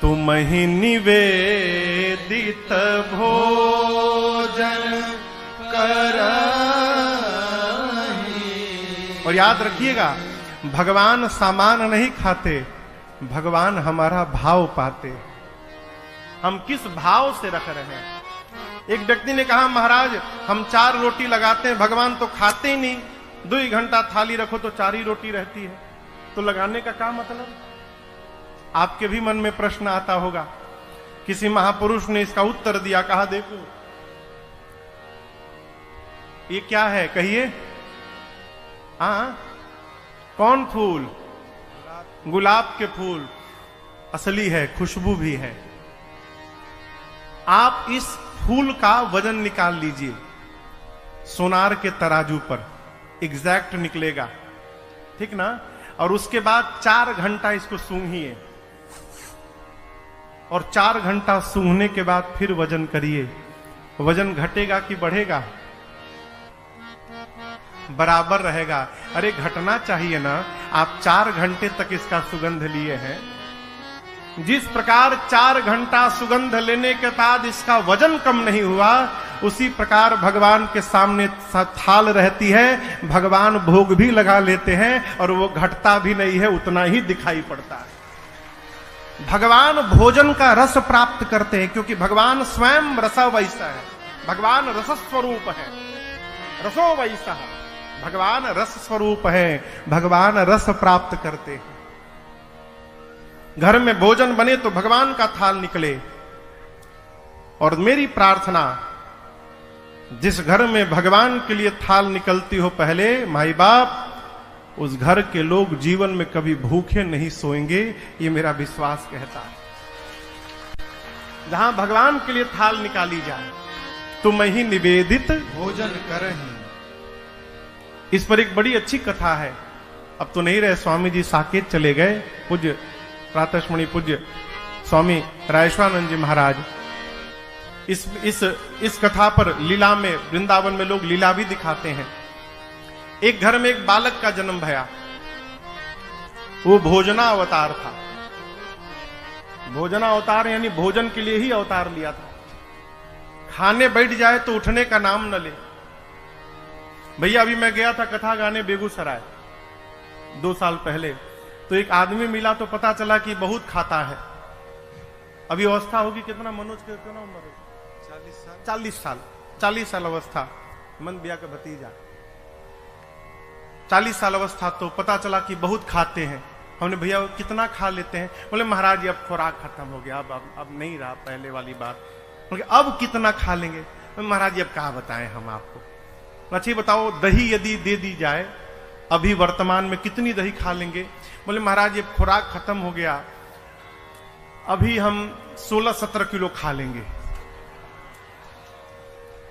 तुम ही निवेदित भोजन करहि। और याद रखिएगा, भगवान सामान नहीं खाते, भगवान हमारा भाव पाते। हम किस भाव से रख रहे हैं। एक व्यक्ति ने कहा, महाराज हम 4 रोटी लगाते हैं, भगवान तो खाते ही नहीं। 2 घंटा थाली रखो तो 4 ही रोटी रहती है, तो लगाने का क्या मतलब। आपके भी मन में प्रश्न आता होगा। किसी महापुरुष ने इसका उत्तर दिया, कहा देखो ये क्या है, कहिए। कौन फूल? गुलाब के फूल असली है, खुशबू भी है। आप इस फूल का वजन निकाल लीजिए, सोनार के तराजू पर एग्जैक्ट निकलेगा, ठीक ना। और उसके बाद 4 घंटा इसको सूंघिए, और 4 घंटा सूंघने के बाद फिर वजन करिए। वजन घटेगा कि बढ़ेगा? बराबर रहेगा। अरे घटना चाहिए ना। आप 4 घंटे तक इसका सुगंध लिए हैं, जिस प्रकार 4 घंटा सुगंध लेने के बाद इसका वजन कम नहीं हुआ, उसी प्रकार भगवान के सामने थाल रहती है, भगवान भोग भी लगा लेते हैं और वो घटता भी नहीं है, उतना ही दिखाई पड़ता है। भगवान भोजन का रस प्राप्त करते हैं, क्योंकि भगवान स्वयं रस वैसा है। भगवान रस स्वरूप है, रसो वैसा। भगवान रस स्वरूप है, भगवान रस प्राप्त करते हैं। घर में भोजन बने तो भगवान का थाल निकले। और मेरी प्रार्थना, जिस घर में भगवान के लिए थाल निकलती हो, पहले माई बाप, उस घर के लोग जीवन में कभी भूखे नहीं सोएंगे, ये मेरा विश्वास कहता है। जहां भगवान के लिए थाल निकाली जाए, तुम ही निवेदित भोजन करहि। इस पर एक बड़ी अच्छी कथा है। अब तो नहीं रहे, स्वामी जी साकेत चले गए, पूज्य प्रातस्मरणीय पूज्य स्वामी राजेश्वरानंद जी महाराज। इस कथा पर लीला में, वृंदावन में लोग लीला भी दिखाते हैं। एक घर में एक बालक का जन्म भया। वो भोजना अवतार था। भोजना अवतार यानी भोजन के लिए ही अवतार लिया था। खाने बैठ जाए तो उठने का नाम न ले। भैया अभी मैं गया था कथा गाने बेगूसराय 2 साल पहले, तो एक आदमी मिला तो पता चला कि बहुत खाता है। अभी अवस्था होगी कितना, मनोज के कितना उम्र है? 40 साल अवस्था। मन बिया का भतीजा 40 साल अवस्था। तो पता चला कि बहुत खाते हैं। हमने भैया कितना खा लेते हैं? बोले महाराज जी अब खुराक खत्म हो गया, अब नहीं रहा पहले वाली बात। बोले अब कितना खा लेंगे? महाराज जी अब क्या बताएं हम आपको। अच्छी बताओ, दही यदि दे दी जाए अभी वर्तमान में कितनी दही खा लेंगे? बोले महाराज ये खुराक खत्म हो गया, अभी हम 16-17 किलो खा लेंगे।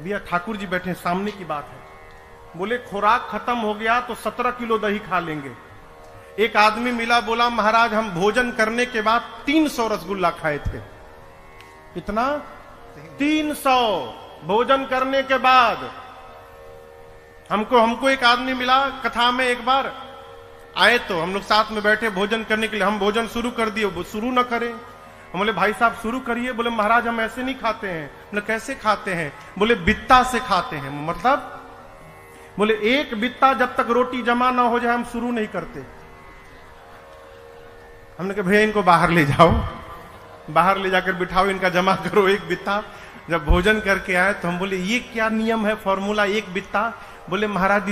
भैया ठाकुर जी बैठे, सामने की बात है। बोले खुराक खत्म हो गया तो 17 किलो दही खा लेंगे। एक आदमी मिला, बोला महाराज हम भोजन करने के बाद 300 रसगुल्ला खाए थे। कितना? 300 भोजन करने के बाद। हमको एक आदमी मिला कथा में, एक बार आए तो हम लोग साथ में बैठे भोजन करने के लिए। हम भोजन शुरू कर दिए, वो शुरू न करें। हम बोले भाई साहब शुरू करिए। बोले महाराज हम ऐसे नहीं खाते हैं। बोले कैसे खाते हैं? बोले बित्ता से खाते हैं। मतलब? बोले एक बित्ता जब तक रोटी जमा ना हो जाए हम शुरू नहीं करते। हमने कहा भैया इनको बाहर ले जाओ, बाहर ले जाकर बिठाओ, इनका जमा करो एक बित्ता। जब भोजन करके आए तो हम बोले ये क्या नियम है, फॉर्मूला एक बित्ता? बोले महाराज जी